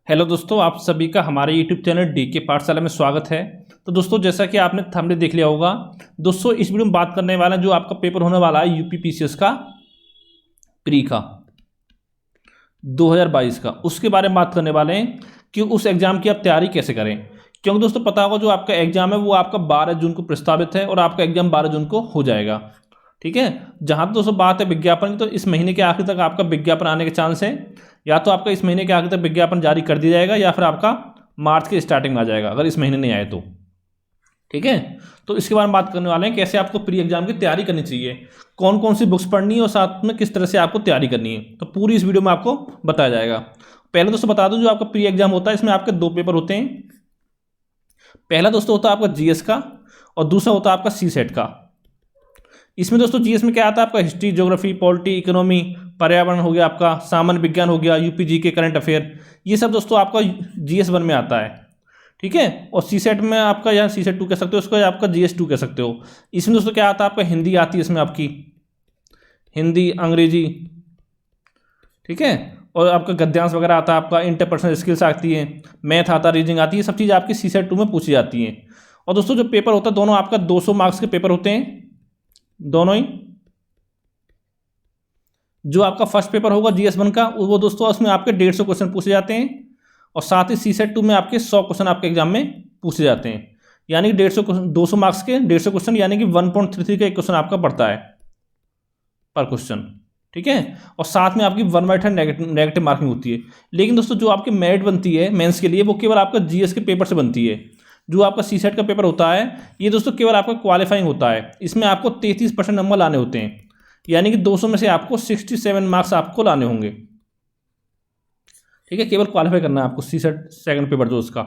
Hello दोस्तों, आप सभी का हमारे यूट्यूब चैनल डीके पाठशाला में स्वागत है। तो दोस्तों, जैसा कि आपने थंबनेल देख लिया होगा, दोस्तों इस वीडियो में बात करने वाला है जो आपका पेपर होने वाला है यूपी पीसीएस का प्री का 2022 का, उसके बारे में बात करने वाले हैं कि उस एग्ज़ाम की आप तैयारी कैसे करें। क्योंकि दोस्तों पता होगा जो आपका एग्ज़ाम है वो आपका 12 जून को प्रस्तावित है और आपका एग्ज़ाम 12 जून को हो जाएगा। ठीक है, जहाँ तक दोस्तों बात है विज्ञापन की, तो इस महीने के आखिर तक आपका विज्ञापन आने के चांस है। या तो आपका इस महीने के आखिर तक विज्ञापन जारी कर दिया जाएगा या फिर आपका मार्च के स्टार्टिंग में आ जाएगा, अगर इस महीने नहीं आए तो। ठीक है, तो इसके बारे में बात करने वाले हैं कैसे आपको प्री एग्जाम की तैयारी करनी चाहिए, कौन कौन सी बुक्स पढ़नी है और साथ में किस तरह से आपको तैयारी करनी है, तो पूरी इस वीडियो में आपको बताया जाएगा। पहले दोस्तों बता दूं, जो आपका प्री एग्जाम होता है इसमें आपके 2 पेपर होते हैं। पहला दोस्तों होता है आपका जीएस का और दूसरा होता है आपका सीसेट का। इसमें दोस्तों जीएस में क्या आता है, आपका हिस्ट्री, ज्योग्राफी, पॉलिटी, इकोनॉमी, पर्यावरण हो गया, आपका सामान्य विज्ञान हो गया, यूपी जीके, करंट अफेयर, ये सब दोस्तों आपका जीएस 1 में आता है। ठीक है, और सीसेट में आपका, या सीसेट 2 कह सकते हो, उसको आपका जीएस 2 कह सकते हो। इसमें दोस्तों क्या आता है, आपका हिंदी आती है इसमें, आपकी हिंदी, अंग्रेजी, ठीक है, और आपका गद्यांश वगैरह आता है, आपका इंटरपर्सनल स्किल्स आती है, मैथ आता है, रीजनिंग आती है, सब चीज़ आपकी सीसेट 2 में पूछी जाती हैं। और दोस्तों जो पेपर होता है दोनों आपका 200 मार्क्स के पेपर होते हैं, दोनों ही। जो आपका फर्स्ट पेपर होगा जीएस 1 का, वो दोस्तों उसमें आपके 150 क्वेश्चन पूछे जाते हैं और साथ ही सीसेट 2 में आपके 100 क्वेश्चन आपके एग्जाम में पूछे जाते हैं। यानी कि 200 मार्क्स के 150 क्वेश्चन, यानी कि 1.33 का एक क्वेश्चन आपका पड़ता है पर क्वेश्चन। ठीक है, और साथ में आपकी 1/3 नेगेटिव मार्किंग होती है। लेकिन दोस्तों जो आपकी मेरिट बनती है मेंस के लिए, वो केवल आपका जीएस के पेपर से बनती है। जो आपका सीसेट का पेपर होता है ये दोस्तों केवल आपका क्वालिफाइंग होता है। इसमें आपको 33% नंबर लाने होते हैं, यानी कि 200 में से आपको 67 मार्क्स आपको लाने होंगे। ठीक है, केवल क्वालिफाई करना है आपको सीसेट सेकंड पेपर जो उसका।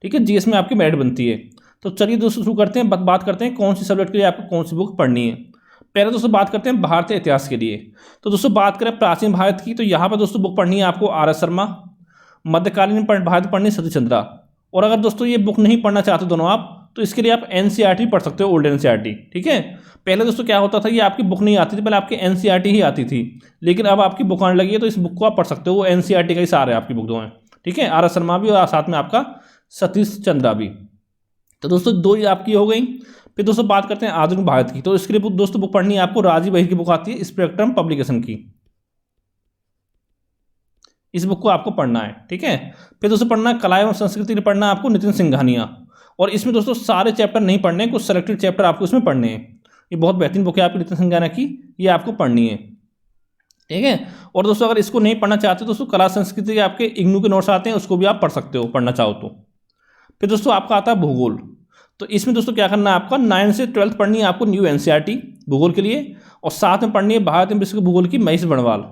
ठीक है, जीएस में आपकी मेरिट बनती है। तो चलिए दोस्तों शुरू करते हैं, बात करते हैं कौन सी सब्जेक्ट के लिए आपको कौन सी बुक पढ़नी है। पहले दोस्तों बात करते हैं भारतीय इतिहास के लिए। तो दोस्तों बात करें प्राचीन भारत की, तो यहाँ पर दोस्तों बुक पढ़नी है आपको आर.एस. शर्मा। मध्यकालीन भारत पढ़नी सतीश चंद्रा। और अगर दोस्तों ये बुक नहीं पढ़ना चाहते दोनों आप, तो इसके लिए आप एनसीईआरटी पढ़ सकते हो, ओल्ड एनसीईआरटी। ठीक है, पहले दोस्तों क्या होता था, ये आपकी बुक नहीं आती थी, पहले आपकी एनसीईआरटी ही आती थी। लेकिन अब आपकी बुक आने लगी है, तो इस बुक को आप पढ़ सकते हो, वो एनसीईआरटी का ही सार है आपकी बुक दो हैं। ठीक है, आर.एस. शर्मा भी और साथ में आपका सतीश चंद्रा भी। तो दोस्तों 2 ही आपकी हो गई। फिर दोस्तों बात करते हैं आधुनिक भारत की। तो इसके लिए दोस्तों बुक पढ़नी है आपको राजीव बहिर की बुक आती है, स्पेक्ट्रम पब्लिकेशन की। इस बुक को आपको पढ़ना है। ठीक है, फिर दोस्तों पढ़ना है कला एवं संस्कृति, पढ़ना है आपको नितिन सिंघानिया। और इसमें दोस्तों सारे चैप्टर नहीं पढ़ने, कुछ सेलेक्टेड चैप्टर आपको इसमें पढ़ने हैं। ये बहुत बेहतरीन बुक है आपकी नितिन सिंघानिया की, ये आपको पढ़नी है। ठीक है, और दोस्तों अगर इसको नहीं पढ़ना चाहते दोस्तों कला संस्कृति के आपके इग्नू के नोट्स आते हैं, उसको भी आप पढ़ सकते हो पढ़ना चाहो तो। फिर दोस्तों आपका आता है भूगोल। तो इसमें दोस्तों क्या करना है, आपका 9 से 12 पढ़नी है आपको न्यू एनसीईआरटी भूगोल के लिए, और साथ में पढ़नी है भारत एवं विश्व के भूगोल की महेश बड़वाल।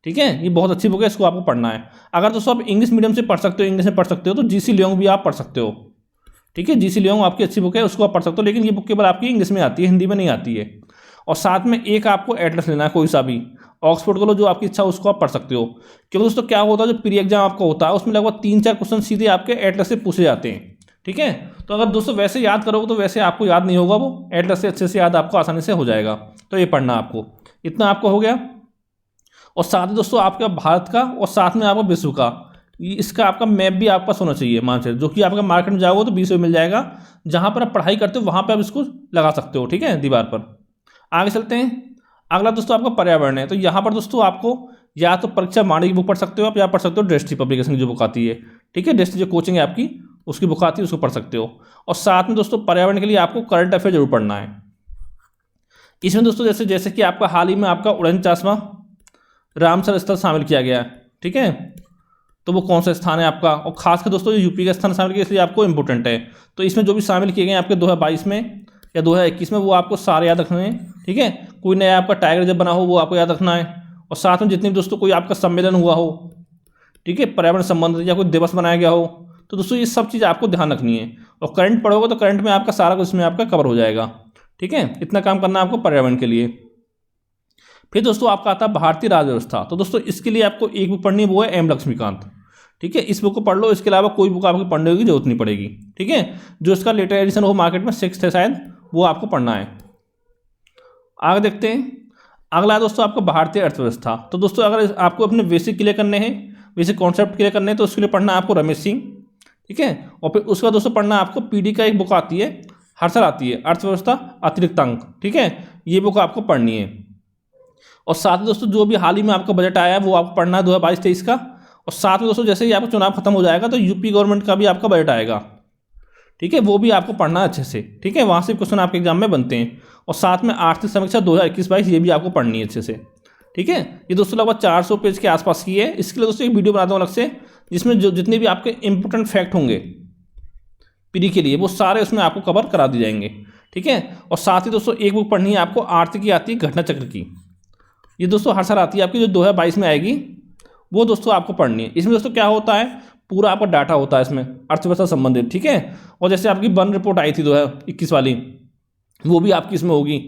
ठीक है, ये बहुत अच्छी बुक है, इसको आपको पढ़ना है। अगर दोस्तों आप इंग्लिश मीडियम से पढ़ सकते हो, इंग्लिश में पढ़ सकते हो, तो जीसी लियोंग भी आप पढ़ सकते हो। ठीक है, जीसी लियोंग आपकी अच्छी बुक है, उसको आप पढ़ सकते हो। लेकिन ये बुक केवल आपकी इंग्लिश में आती है, हिंदी में नहीं आती है। और साथ में एक आपको एटलस लेना है, कोई सा भी, ऑक्सफोर्ड का लो, जो आपकी इच्छा हो उसको आप पढ़ सकते हो। क्योंकि दोस्तों क्या होता है, जो प्री एग्जाम आपका होता है उसमें लगभग 3-4 क्वेश्चन सीधे आपके एटलस से पूछे जाते हैं। ठीक है, तो अगर दोस्तों वैसे याद करोगे तो वैसे आपको याद नहीं होगा, वो एटलस से अच्छे से याद आपको आसानी से हो जाएगा। तो ये पढ़ना आपको, इतना आपको हो गया। और साथ ही दोस्तों आपका भारत का और साथ में आपका विश्व का, इसका आपका मैप भी आपके पास होना चाहिए मानचित्र, जो कि आपका मार्केट में जाओगे तो 20 में मिल जाएगा। जहाँ पर आप पढ़ाई करते हो वहाँ पर आप इसको लगा सकते हो। ठीक है, दीवार पर। आगे चलते हैं, अगला दोस्तों आपका पर्यावरण है। तो यहाँ पर दोस्तों आपको या तो परीक्षा माणी की बुक पढ़ सकते हो आप, या पढ़ सकते हो दृष्टि पब्लिकेशन की जो बुक आती है। ठीक है, दृष्टि जो कोचिंग है आपकी, उसकी बुक आती है, उसको पढ़ सकते हो। और साथ में दोस्तों पर्यावरण के लिए आपको करंट अफेयर जरूर पढ़ना है। इसमें दोस्तों जैसे कि आपका हाल ही में आपका 49वां रामसर स्थल शामिल किया गया है। ठीक है, तो वो कौन सा स्थान है आपका, और खासकर दोस्तों ये यूपी का स्थान शामिल किया, इसलिए आपको इंपॉर्टेंट है। तो इसमें जो भी शामिल किए गए हैं आपके 2022 में या 2021 में, वो आपको सारे याद रखने हैं। ठीक है, कोई नया आपका टाइगर जब बना हो वो आपको याद रखना है। और साथ में जितने भी दोस्तों कोई आपका सम्मेलन हुआ हो, ठीक है, पर्यावरण संबंधित, या कोई दिवस बनाया गया हो, तो दोस्तों ये सब चीज़ आपको ध्यान रखनी है। और करंट पढ़ोगे तो करंट में आपका सारा कुछ इसमें आपका कवर हो जाएगा। ठीक है, इतना काम करना है आपको पर्यावरण के लिए। फिर दोस्तों आपका आता है भारतीय राज्य व्यवस्था। तो दोस्तों इसके लिए आपको एक बुक पढ़नी है, वो है एम लक्ष्मीकांत। ठीक है, इस बुक को पढ़ लो, इसके अलावा कोई बुक आपको पढ़ने की जरूरत नहीं पड़ेगी। ठीक है, जो इसका लेटर एडिशन हो मार्केट में 6th है शायद, वो आपको पढ़ना है। आगे देखते हैं, अगला दोस्तों आपका भारतीय अर्थव्यवस्था। तो दोस्तों अगर आपको अपने बेसिक क्लियर करने हैं, वैसे कॉन्सेप्ट क्लियर करने तो उसके लिए पढ़ना है आपको रमेश सिंह, ठीक है। और फिर उसका दोस्तों पढ़ना है आपको पीडी का एक बुक आती है, हर साल आती है, अर्थव्यवस्था अतिरिक्त अंक, ठीक है, ये बुक आपको पढ़नी है। और साथ में दोस्तों जो भी हाल ही में आपका बजट आया है वो आपको पढ़ना है 2022-23 का। और साथ में दोस्तों जैसे ही आपका चुनाव खत्म हो जाएगा तो यूपी गवर्नमेंट का भी आपका बजट आएगा, ठीक है, वो भी आपको पढ़ना है अच्छे से, ठीक है, वहाँ से क्वेश्चन आपके एग्जाम में बनते हैं। और साथ में आर्थिक समीक्षा 2021-22 ये भी आपको पढ़नी है अच्छे से, ठीक है। ये दोस्तों लगभग 400 पेज के आसपास की है। इसके लिए दोस्तों एक वीडियो बनाता हूँ अलग से, जिसमें जो जितने भी आपके इंपॉर्टेंट फैक्ट होंगे पीडी के लिए वो सारे उसमें आपको कवर करा दिए जाएंगे, ठीक है। और साथ ही दोस्तों एक बुक पढ़नी है आपको आर्थिक की आती है घटना चक्र की, ये दोस्तों हर साल आती है आपकी, जो 2022 में आएगी वो दोस्तों आपको पढ़नी है। इसमें दोस्तों क्या होता है, पूरा आपका डाटा होता है इसमें अर्थव्यवस्था संबंधित, ठीक है। और जैसे आपकी वन रिपोर्ट आई थी 2021 वाली, वो भी आपकी इसमें होगी,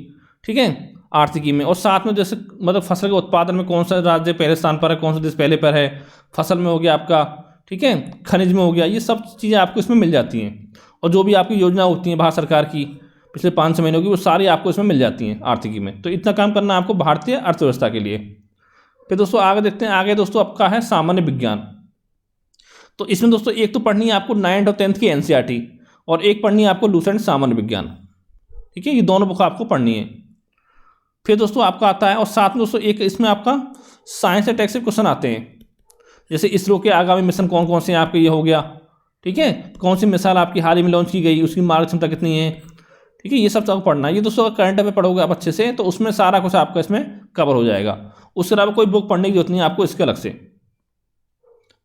ठीक है, आर्थिकी में। और साथ में जैसे मतलब फसल के उत्पादन में कौन सा राज्य पहले स्थान पर है, कौन सा देश पहले पर है, फसल में हो गया आपका, ठीक है, खनिज में हो गया, ये सब चीज़ें आपको इसमें मिल जाती हैं। और जो भी आपकी योजना होती हैं भारत सरकार की पिछले 5-6 महीनों की, वो सारी आपको इसमें मिल जाती हैं आर्थिकी में। तो इतना काम करना है आपको भारतीय अर्थव्यवस्था के लिए। फिर दोस्तों आगे देखते हैं, आगे दोस्तों आपका है सामान्य विज्ञान। तो इसमें दोस्तों एक तो पढ़नी है आपको 9th और 10th की एनसीईआरटी, और एक पढ़नी है आपको लूसेंट सामान्य विज्ञान, ठीक है, ये दोनों बुक आपको पढ़नी है। फिर दोस्तों आपका आता है, और साथ में दोस्तों एक इसमें आपका साइंस और टेक से क्वेश्चन आते हैं, जैसे इसरो के आगामी मिशन कौन कौन से हैं आपके, ये हो गया, ठीक है, कौन सी मिसाइल आपकी हाल ही में लॉन्च की गई, उसकी मारक क्षमता कितनी है, ठीक है, ये सब आपको पढ़ना है। ये दोस्तों करंट अफेयर पढ़ोगे आप अच्छे से तो उसमें सारा कुछ आपका इसमें कवर हो जाएगा। उसके अलावा कोई बुक पढ़ने की जरूरत नहीं है आपको इसके अलग से।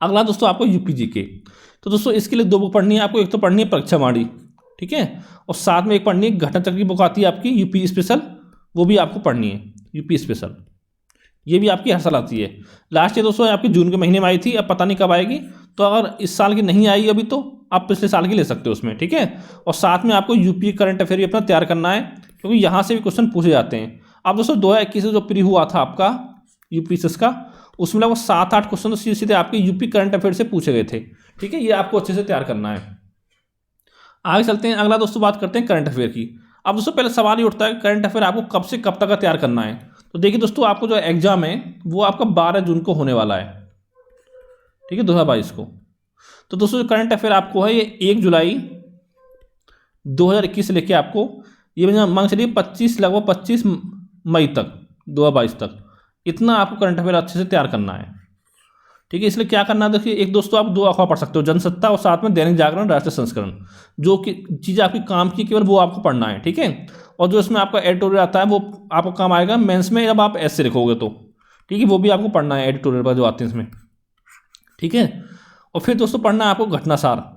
अगला दोस्तों आपको यूपीजी के, तो दोस्तों इसके लिए 2 बुक पढ़नी है आपको, एक तो पढ़नी है परीक्षा वाणी, ठीक है, और साथ में एक पढ़नी है घटना चक्र की बुक आती है आपकी यूपी स्पेशल, वो भी आपको पढ़नी है यूपी स्पेशल, ये भी आपकी हर साल आती है। लास्ट ईयर दोस्तों आपकी जून के महीने में आई थी, अब पता नहीं कब आएगी, तो अगर इस साल की नहीं आई अभी तो आप पिछले साल की ले सकते हो उसमें, ठीक है। और साथ में आपको यूपी करंट अफेयर भी अपना तैयार करना है, क्योंकि यहाँ से भी क्वेश्चन पूछे जाते हैं। अब दोस्तों 2021 से जो प्री हुआ था आपका यूपी का, उसमें लगभग 7-8 क्वेश्चन तो सीधे सीधे आपके यूपी करंट अफेयर से पूछे गए थे, ठीक है, ये आपको अच्छे से तैयार करना है। आगे चलते हैं, अगला दोस्तों बात करते हैं करंट अफेयर की। अब दोस्तों पहले सवाल ये उठता है करंट अफेयर आपको कब से कब तक का तैयार करना है। तो देखिए दोस्तों आपको जो एग्जाम है वो आपका 12 जून को होने वाला है, ठीक है, 2022 को। तो दोस्तों जो करंट अफेयर आपको है ये 1 जुलाई 2021 से लेके आपको ये मांग चलिए 25 मई तक 2022 तक, इतना आपको करंट अफेयर अच्छे से तैयार करना है, ठीक है। इसलिए क्या करना है, देखिए एक दोस्तों आप 2 अखबार पढ़ सकते हो, जनसत्ता और साथ में दैनिक जागरण, राष्ट्रीय संस्करण, जो कि चीज़ें आपकी काम की केवल वो आपको पढ़ना है, ठीक है। और जो इसमें आपका एडिटोरियल आता है वो आपको काम आएगा मेंस में, जब आप ऐसे लिखोगे तो, ठीक है, वो भी आपको पढ़ना है एडिटोरियल पर जो आते हैं इसमें, ठीक है। और फिर दोस्तों पढ़ना है आपको घटनासार,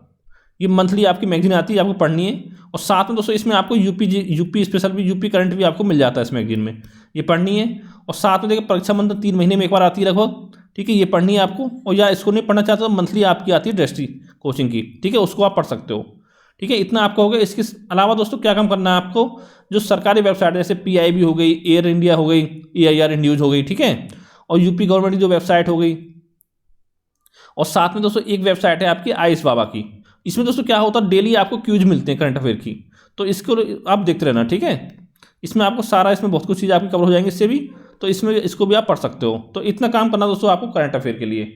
ये मंथली आपकी मैगजीन आती है, आपको पढ़नी है। और साथ में दोस्तों इसमें आपको यूपी स्पेशल भी, यूपी करंट भी आपको मिल जाता है इस मैगजीन में, ये पढ़नी है। और साथ में देखिए परीक्षा मंत्र 3 महीने में एक बार आती है लगभग, ठीक है, ये पढ़नी है आपको। और या इसको नहीं पढ़ना चाहते तो मंथली आपकी आती है दृष्टि कोचिंग की, ठीक है, उसको आप पढ़ सकते हो, ठीक है, इतना आपका हो गया। इसके अलावा दोस्तों क्या काम करना है आपको, जो सरकारी वेबसाइट जैसे PIB हो गई, एयर इंडिया हो गई, AIR न्यूज़ हो गई, ठीक है, और यूपी गवर्नमेंट की जो वेबसाइट हो गई, और साथ में दोस्तों एक वेबसाइट है आपकी आयुष बाबा की। इसमें दोस्तों क्या होता है, डेली आपको क्यूज मिलते हैं करंट अफेयर की, तो इसको आप देखते रहना, ठीक है। इसमें आपको सारा, इसमें बहुत कुछ चीज़ आपकी कवर हो जाएंगी इससे भी, तो इसमें इसको भी आप पढ़ सकते हो। तो इतना काम करना दोस्तों आपको करंट अफेयर के लिए।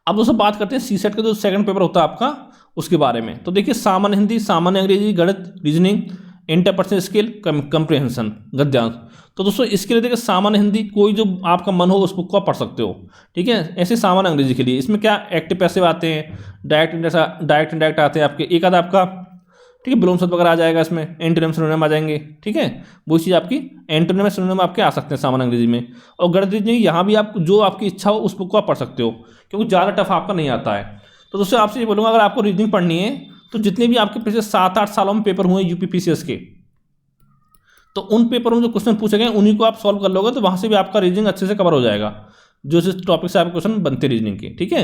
अब दोस्तों बात करते हैं सीसेट का जो सेकंड पेपर होता है आपका, उसके बारे में। तो देखिए सामान्य हिंदी, सामान्य अंग्रेजी, गणित, रीजनिंग, इंटरपर्सनल स्किल, कंप्रिहेंशन, गद्यांश। तो दोस्तों इसके लिए देखिए सामान्य हिंदी कोई जो आपका मन हो उस बुक को आप पढ़ सकते हो, ठीक है। ऐसे सामान्य अंग्रेजी के लिए इसमें क्या एक्टिव पैसिव आते हैं, डायरेक्ट इंडायरेक्ट आते हैं आपके, एक आधा आपका, ठीक है, विलोम शब्द वगैरह आ जाएगा इसमें, एंटोनिम सिनोनिम आ जाएंगे, ठीक है, वो चीज़ आपकी एंटोनिम सिनोनिम आपके आ सकते हैं सामान्य अंग्रेजी में। और गणित रीजनिंग यहाँ भी आप जो आपकी इच्छा हो उस बुक को आप पढ़ सकते हो, क्योंकि ज़्यादा टफ आपका नहीं आता है। तो दोस्तों आपसे ये बोलूँगा, अगर आपको रीजनिंग पढ़नी है तो जितने भी आपके पिछले 7-8 सालों में पेपर हुए UPPCS के, तो उन पेपरों में जो क्वेश्चन पूछे गए उन्हीं को आप सॉल्व कर लोगे, तो वहाँ से भी आपका रीजनिंग अच्छे से कवर हो जाएगा, जो जिस टॉपिक से आपके क्वेश्चन बनते रीजनिंग के, ठीक है।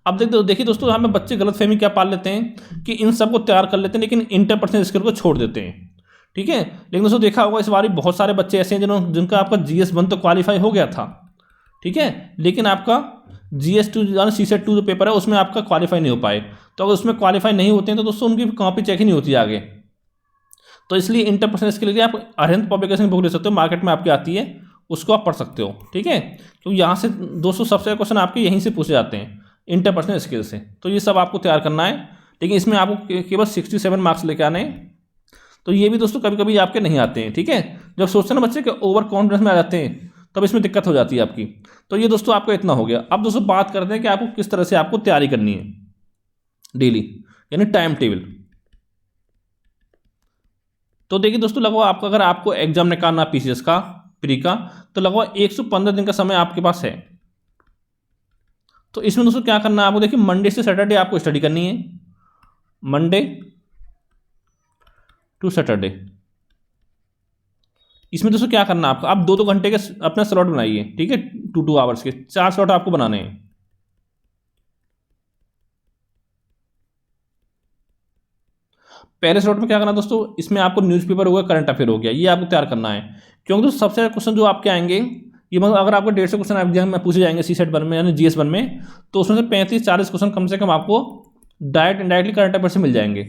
अब देखिए दोस्तों यहाँ में बच्चे गलतफहमी क्या पाल लेते हैं कि इन सबको तैयार कर लेते हैं लेकिन इंटरपर्सनल स्किल को छोड़ देते हैं, ठीक है। लेकिन दोस्तों देखा होगा इस बार बहुत सारे बच्चे ऐसे हैं जिनका आपका GS1 तो क्वालिफाई हो गया था, ठीक है, लेकिन आपका GS2 यानी CSET 2 जो पेपर है उसमें आपका क्वालिफाई नहीं हो पाए। तो अगर उसमें क्वालिफाई नहीं होते हैं तो दोस्तों उनकी कॉपी चेक ही नहीं होती आगे। तो इसलिए इंटरपर्सनल स्किल के लिए आप अरिहंत पब्लिकेशन बुक ले सकते हो, मार्केट में आपकी आती है, उसको आप पढ़ सकते हो, ठीक है। क्योंकि यहाँ से दोस्तों सबसे क्वेश्चन आपके यहीं से पूछे जाते हैं, इंटरपर्सनल स्किल से। तो ये सब आपको तैयार करना है, लेकिन इसमें आपको केवल 67 मार्क्स लेके आने हैं। तो ये भी दोस्तों कभी कभी आपके नहीं आते हैं, ठीक है। जब सोचते हैं ना बच्चे कि ओवर कॉन्फिडेंस में आ जाते हैं, तब इसमें दिक्कत हो जाती है आपकी। तो ये दोस्तों आपका इतना हो गया। अब दोस्तों बात करते हैं कि आपको किस तरह से आपको तैयारी करनी है डेली, यानी टाइम टेबल। तो देखिए दोस्तों, लगभग आपका अगर आपको एग्जाम निकालना पीसीएस का प्री का, तो लगभग 115 दिन का समय आपके पास है। तो इसमें दोस्तों क्या करना है आपको, देखिए मंडे से सैटरडे आपको स्टडी करनी है, मंडे टू सैटरडे। इसमें दोस्तों क्या करना है आपको, आप 2-2 घंटे के अपना स्लॉट बनाइए, ठीक है, 2-2 आवर्स के 4 स्लॉट आपको बनाने हैं। पहले स्लॉट में क्या करना है दोस्तों, इसमें आपको न्यूज़पेपर हो गया, करंट अफेयर हो गया, ये आपको तैयार करना है। क्योंकि दोस्तों सबसे ज़्यादा क्वेश्चन जो आपके आएंगे, ये मतलब अगर आपको 150 क्वेश्चन एग्जाम में पूछे जाएंगे सी सेट 1 में यानी जीएस 1 में, तो उसमें से 35-40 क्वेश्चन कम से कम आपको डायरेक्ट इनडायरेक्टली करंट अफेयर से मिल जाएंगे,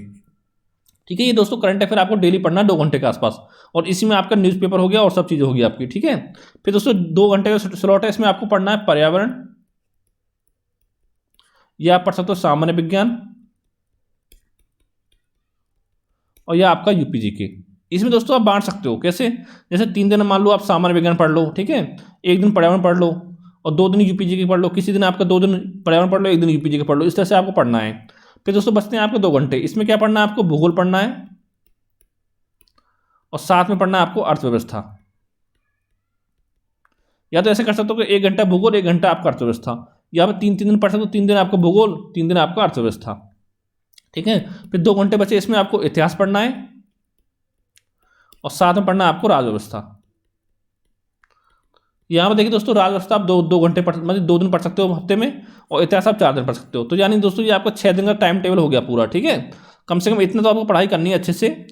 ठीक है। ये दोस्तों करंट अफेयर आपको डेली पढ़ना है 2 घंटे के आसपास, और इसी में आपका न्यूज़पेपर हो गया और सब चीज़ें होगी आपकी, ठीक है। फिर दोस्तों 2 घंटे का स्लॉट है, इसमें आपको पढ़ना है पर्यावरण, या आप पढ़ सकते हो सामान्य विज्ञान, और यह आपका यूपीजी के। इसमें दोस्तों आप बांट सकते हो कैसे, जैसे 3 दिन मान लो आप सामान्य विज्ञान पढ़ लो, ठीक है, 1 दिन पर्यावरण पढ़ लो और 2 दिन यूपीजी के पढ़ लो, किसी दिन आपका 2 दिन पर्यावरण पढ़ लो, 1 दिन यूपीजी के पढ़ लो, इस तरह से आपको पढ़ना है। फिर दोस्तों बचते हैं आपको 2 घंटे, इसमें क्या पढ़ना है आपको, भूगोल पढ़ना है और साथ में पढ़ना है आपको अर्थव्यवस्था। या तो ऐसे कर सकते हो कि 1 घंटा भूगोल, 1 घंटा आपका अर्थव्यवस्था, या आप 3-3 दिन पढ़ सकते हो, 3 दिन आपका भूगोल, 3 दिन आपका अर्थव्यवस्था, ठीक है। फिर 2 घंटे बचे, इसमें आपको इतिहास पढ़ना है और साथ में पढ़ना है आपको राजव्यवस्था। यहाँ पर देखिए दोस्तों, राजव्यवस्था आप 2 घंटे मतलब 2 दिन पढ़ सकते हो हफ्ते में, और इतिहास आप 4 दिन पढ़ सकते हो। तो यानी दोस्तों ये आपका 6 दिन का टाइम टेबल हो गया पूरा, ठीक है। कम से कम इतना तो आपको पढ़ाई करनी है अच्छे से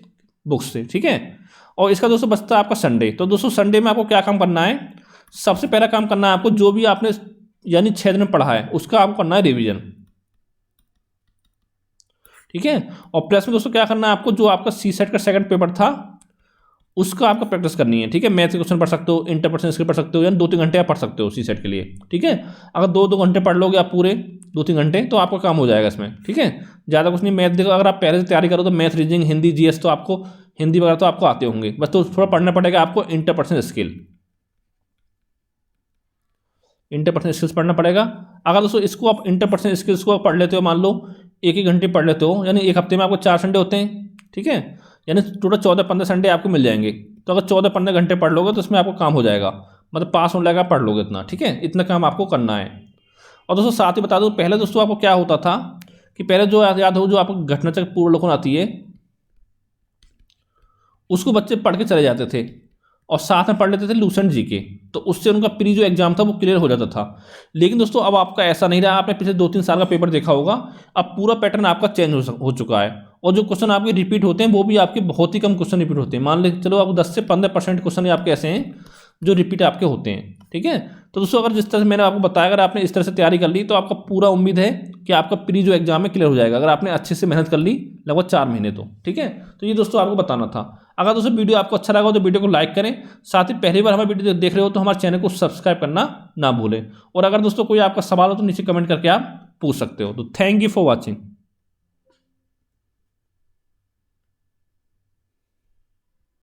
बुक्स से, ठीक है। और इसका दोस्तों बचता है आपका संडे। तो दोस्तों संडे में आपको क्या काम करना है, सबसे पहला काम करना है आपको, जो भी आपने यानी 6 दिन में पढ़ा है उसका आपको करना है रिविजन, ठीक है। और प्लस में दोस्तों क्या करना है आपको, जो आपका सी सेट का सेकंड पेपर था उसका आपको प्रैक्टिस करनी है, ठीक है। मैथ के क्वेश्चन पढ़ सकते हो, इंटरपर्सनल स्किल पढ़ सकते हो, यानी 2-3 घंटे आप पढ़ सकते हो सी सेट के लिए, ठीक है। अगर 2-2 घंटे पढ़ लोगे आप पूरे 2-3 घंटे, तो आपका काम हो जाएगा इसमें, ठीक है। ज़्यादा कुछ नहीं, मैथ देखो अगर आप पहले से तैयारी करो तो मैथ, रीजनिंग, हिंदी, जीएस तो आपको हिंदी वगैरह तो आपको आते होंगे, बस तो थोड़ा पढ़ना पड़ेगा आपको इंटरपर्सनल स्किल्स पढ़ना पड़ेगा। अगर दोस्तों इसको आप इंटरपर्सनल स्किल्स को पढ़ लेते हो, मान लो 1-1 घंटे पढ़ लेते हो, यानी एक हफ्ते में आपको 4 संडे होते हैं, ठीक है, यानी टोटल 14-15 संडे आपको मिल जाएंगे। तो अगर 14-15 घंटे पढ़ लोगे तो इसमें आपको काम हो जाएगा, मतलब पास होने लगा पढ़ लोगे इतना, ठीक है। इतना काम आपको करना है। और दोस्तों साथ ही बता दूं, पहले दोस्तों आपको क्या होता था कि पहले जो याद हो, जो आपको घटनाचक्र पूर्वावलोकन आती है उसको बच्चे पढ़ के चले जाते थे और साथ में पढ़ लेते थे लूसेंट जीके, तो उससे उनका प्री जो एग्जाम था वो क्लियर हो जाता था। लेकिन दोस्तों अब आपका ऐसा नहीं रहा, आपने पिछले 2-3 साल का पेपर देखा होगा, अब पूरा पैटर्न आपका चेंज हो चुका है, और जो क्वेश्चन आपके रिपीट होते हैं वो भी आपके बहुत ही कम क्वेश्चन रिपीट होते हैं। मान ले चलो आपको 10 से 15% क्वेश्चन आपके ऐसे हैं जो रिपीट आपके होते हैं, ठीक है। तो दोस्तों अगर जिस तरह से मैंने आपको बताया, अगर आपने इस तरह से तैयारी कर ली तो आपका पूरा उम्मीद है कि आपका प्री जो एग्जाम है क्लियर हो जाएगा, अगर आपने अच्छे से मेहनत कर ली लगभग 4 महीने तो, ठीक है। तो ये दोस्तों आपको बताना था। अगर दोस्तों वीडियो आपको अच्छा लगा हो तो वीडियो को लाइक करें, साथ ही पहली बार हमारी वीडियो देख रहे हो तो हमारे चैनल को सब्सक्राइब करना ना भूलें। और अगर दोस्तों कोई आपका सवाल हो तो नीचे कमेंट करके आप पूछ सकते हो। तो थैंक यू फॉर वॉचिंग।